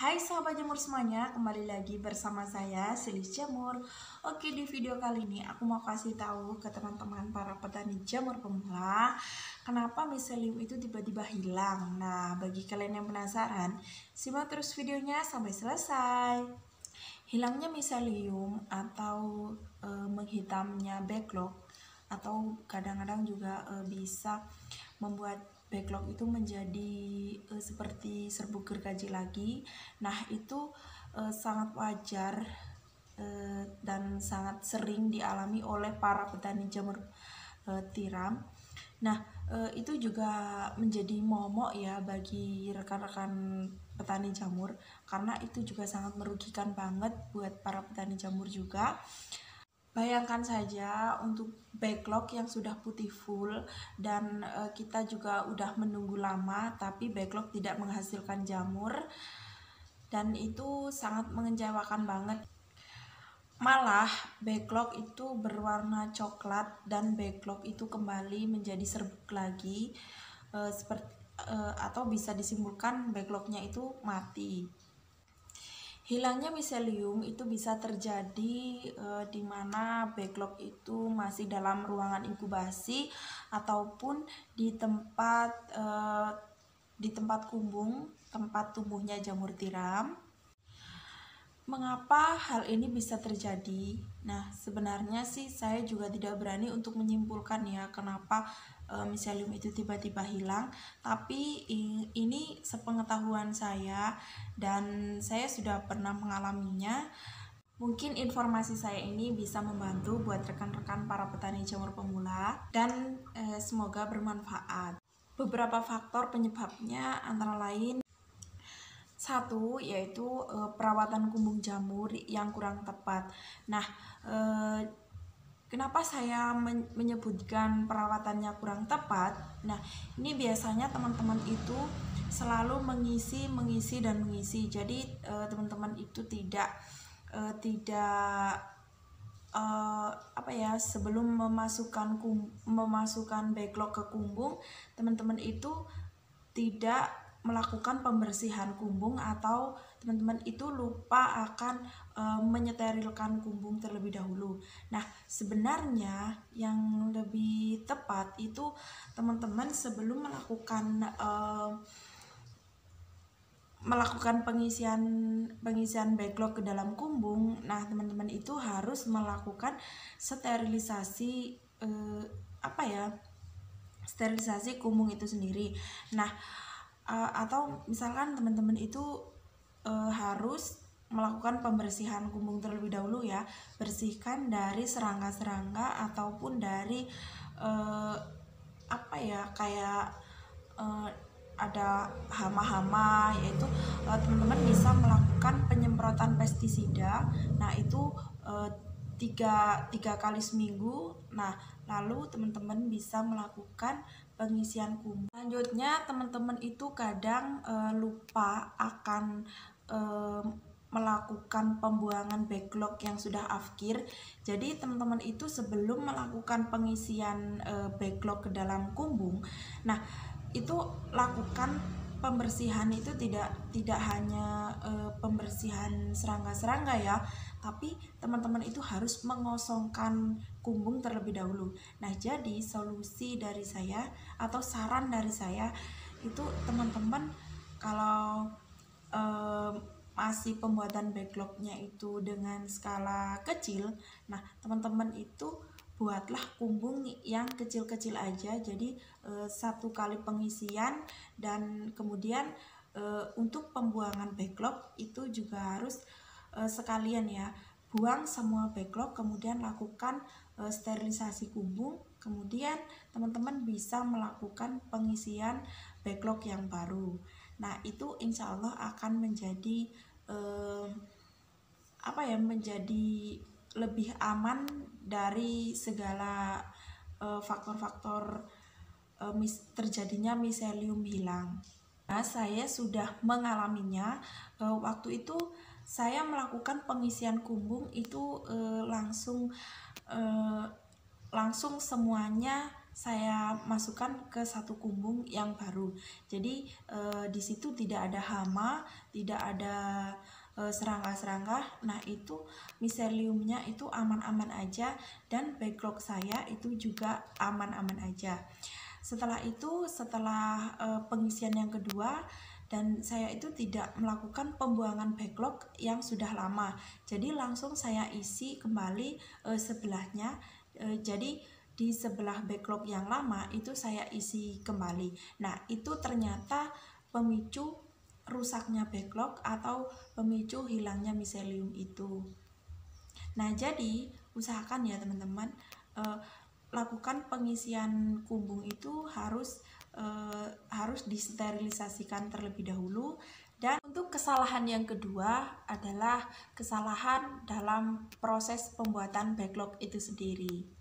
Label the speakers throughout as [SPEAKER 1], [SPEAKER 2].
[SPEAKER 1] Hai sahabat jamur semuanya, kembali lagi bersama saya Selis Jamur. Oke, di video kali ini aku mau kasih tahu ke teman-teman para petani jamur pemula kenapa miselium itu tiba-tiba hilang. Nah, bagi kalian yang penasaran, simak terus videonya sampai selesai. Hilangnya miselium atau menghitamnya backlog atau kadang-kadang juga bisa membuat backlog itu menjadi seperti serbuk gergaji lagi. Nah, itu sangat wajar dan sangat sering dialami oleh para petani jamur tiram. Nah, itu juga menjadi momok ya bagi rekan-rekan petani jamur, karena itu juga sangat merugikan banget buat para petani jamur juga. Bayangkan saja untuk backlog yang sudah putih full dan kita juga udah menunggu lama tapi backlog tidak menghasilkan jamur, dan itu sangat mengecewakan banget. Malah backlog itu berwarna coklat dan backlog itu kembali menjadi serbuk lagi, atau bisa disimpulkan backlognya itu mati. Hilangnya miselium itu bisa terjadi di mana backlog itu masih dalam ruangan inkubasi ataupun di tempat kumbung, tempat tumbuhnya jamur tiram. Mengapa hal ini bisa terjadi? Nah, sebenarnya sih saya juga tidak berani untuk menyimpulkan ya kenapa miselium itu tiba-tiba hilang, tapi ini sepengetahuan saya dan saya sudah pernah mengalaminya. Mungkin informasi saya ini bisa membantu buat rekan-rekan para petani jamur pemula dan semoga bermanfaat. Beberapa faktor penyebabnya antara lain: satu, yaitu perawatan kumbung jamur yang kurang tepat. Nah, kenapa saya menyebutkan perawatannya kurang tepat? Nah, ini biasanya teman-teman itu selalu mengisi. Jadi teman-teman itu tidak sebelum memasukkan backlog ke kumbung, teman-teman itu tidak melakukan pembersihan kumbung atau teman-teman itu lupa akan menyeterilkan kumbung terlebih dahulu. Nah, sebenarnya yang lebih tepat itu teman-teman sebelum melakukan pengisian backlog ke dalam kumbung, nah teman-teman itu harus melakukan sterilisasi sterilisasi kumbung itu sendiri. Nah, atau misalkan teman-teman itu harus melakukan pembersihan kumbung terlebih dahulu ya, bersihkan dari serangga-serangga ataupun dari ada hama-hama, yaitu teman-teman bisa melakukan penyemprotan pestisida. Nah, itu tiga kali seminggu. Nah, lalu teman-teman bisa melakukan pengisian kumbung. Selanjutnya, teman-teman itu kadang lupa akan melakukan pembuangan backlog yang sudah afkir. Jadi teman-teman itu sebelum melakukan pengisian backlog ke dalam kumbung, nah itu lakukan pembersihan itu tidak hanya pembersihan serangga-serangga ya, tapi teman-teman itu harus mengosongkan kumbung terlebih dahulu. Nah, jadi solusi dari saya atau saran dari saya itu, teman-teman kalau masih pembuatan backlognya itu dengan skala kecil, nah teman-teman itu buatlah kumbung yang kecil-kecil aja. Jadi satu kali pengisian, dan kemudian untuk pembuangan backlog itu juga harus sekalian ya, buang semua backlog, kemudian lakukan sterilisasi kumbung, kemudian teman-teman bisa melakukan pengisian backlog yang baru. Nah, itu insya Allah akan menjadi menjadi lebih aman dari segala faktor-faktor terjadinya miselium hilang. Nah, saya sudah mengalaminya. Waktu itu saya melakukan pengisian kumbung itu langsung semuanya saya masukkan ke satu kumbung yang baru. Jadi di situ tidak ada hama, tidak ada serangga-serangga. Nah, itu miseliumnya itu aman-aman aja, dan backlog saya itu juga aman-aman aja. Setelah itu, setelah pengisian yang kedua, dan saya itu tidak melakukan pembuangan backlog yang sudah lama, jadi langsung saya isi kembali sebelahnya. Jadi di sebelah backlog yang lama itu saya isi kembali. Nah, itu ternyata pemicu rusaknya backlog atau pemicu hilangnya miselium itu. Nah, jadi usahakan ya teman-teman, lakukan pengisian kumbung itu harus disterilisasikan terlebih dahulu. Dan untuk kesalahan yang kedua adalah kesalahan dalam proses pembuatan backlog itu sendiri.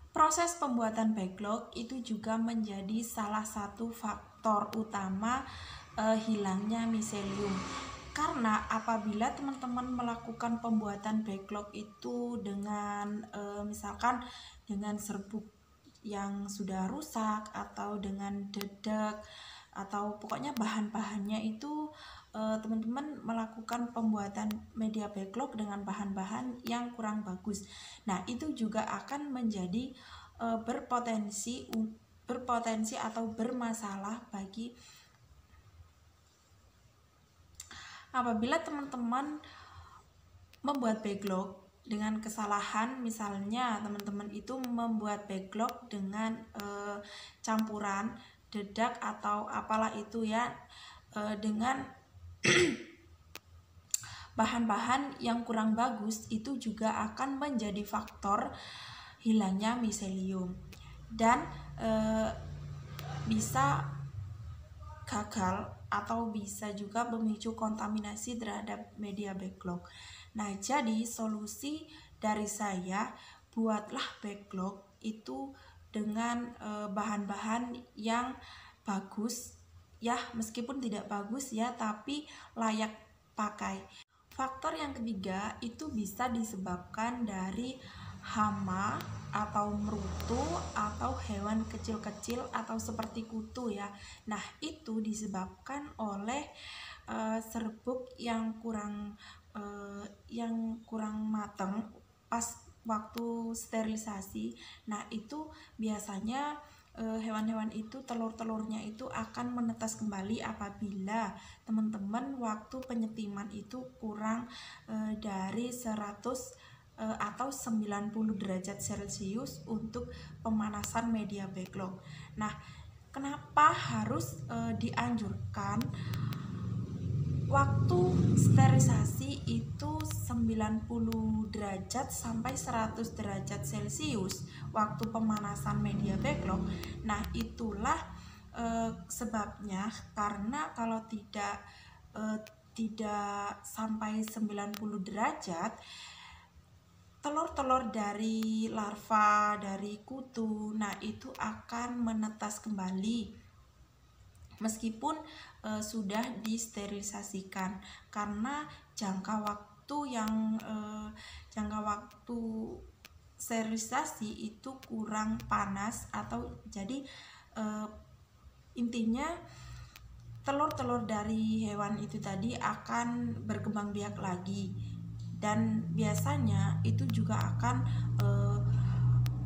[SPEAKER 1] Proses pembuatan backlog itu juga menjadi salah satu faktor utama hilangnya miselium. Karena apabila teman-teman melakukan pembuatan backlog itu dengan misalkan dengan serbuk yang sudah rusak, atau dengan dedek, atau pokoknya bahan-bahannya itu teman-teman melakukan pembuatan media backlog dengan bahan-bahan yang kurang bagus. Nah, itu juga akan menjadi berpotensi atau bermasalah bagi apabila teman-teman membuat backlog dengan kesalahan. Misalnya teman-teman itu membuat backlog dengan campuran dedak atau apalah itu ya, dengan bahan-bahan yang kurang bagus, itu juga akan menjadi faktor hilangnya miselium, dan bisa gagal atau bisa juga memicu kontaminasi terhadap media backlog. Nah, jadi solusi dari saya, buatlah backlog itu dengan bahan-bahan yang bagus ya, meskipun tidak bagus ya, tapi layak pakai. Faktor yang ketiga itu bisa disebabkan dari hama atau merutu atau hewan kecil-kecil atau seperti kutu ya. Nah, itu disebabkan oleh serbuk yang kurang matang pas waktu sterilisasi. Nah, itu biasanya hewan-hewan itu telur-telurnya itu akan menetas kembali apabila teman-teman waktu penyetiman itu kurang dari 100 atau 90 derajat Celcius untuk pemanasan media backlog. Nah, kenapa harus dianjurkan waktu sterilisasi itu 90 derajat sampai 100 derajat Celcius waktu pemanasan media backlog? Nah, itulah sebabnya, karena kalau tidak sampai 90 derajat, telur-telur dari larva dari kutu, nah itu akan menetas kembali meskipun sudah disterilisasikan, karena jangka waktu sterilisasi itu kurang panas, atau jadi intinya telur-telur dari hewan itu tadi akan berkembang biak lagi, dan biasanya itu juga akan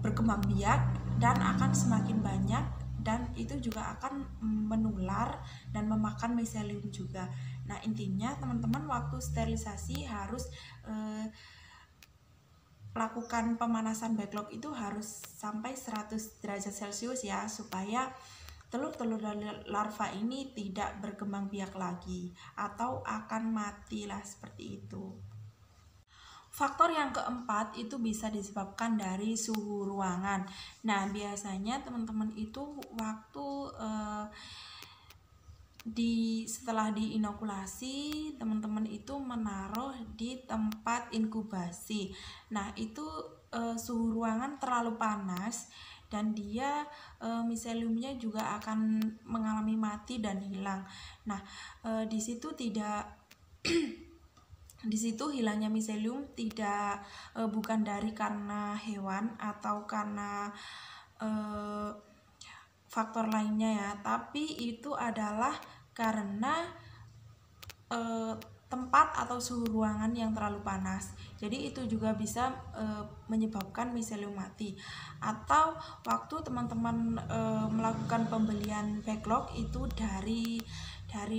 [SPEAKER 1] berkembang biak dan akan semakin banyak, dan itu juga akan menular dan memakan miselium juga. Nah, intinya teman-teman waktu sterilisasi harus lakukan pemanasan backlog itu harus sampai 100 derajat Celcius ya, supaya telur-telur dari larva ini tidak berkembang biak lagi atau akan mati lah, seperti itu. Faktor yang keempat itu bisa disebabkan dari suhu ruangan. Nah, biasanya teman-teman itu waktu setelah diinokulasi, teman-teman itu menaruh di tempat inkubasi. Nah, itu suhu ruangan terlalu panas, dan dia miseliumnya juga akan mengalami mati dan hilang. Nah, di situ di situ hilangnya miselium bukan dari karena hewan atau karena eh, faktor lainnya ya, tapi itu adalah karena eh, tempat atau suhu ruangan yang terlalu panas. Jadi itu juga bisa menyebabkan miselium mati. Atau waktu teman-teman melakukan pembelian backlog itu dari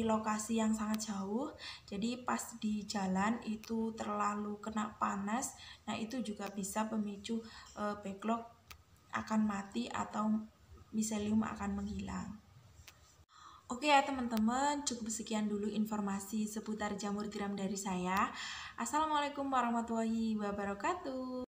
[SPEAKER 1] lokasi yang sangat jauh. Jadi pas di jalan itu terlalu kena panas. Nah, itu juga bisa pemicu backlog akan mati atau miselium akan menghilang. Oke ya teman-teman, cukup sekian dulu informasi seputar jamur tiram dari saya. Assalamualaikum warahmatullahi wabarakatuh.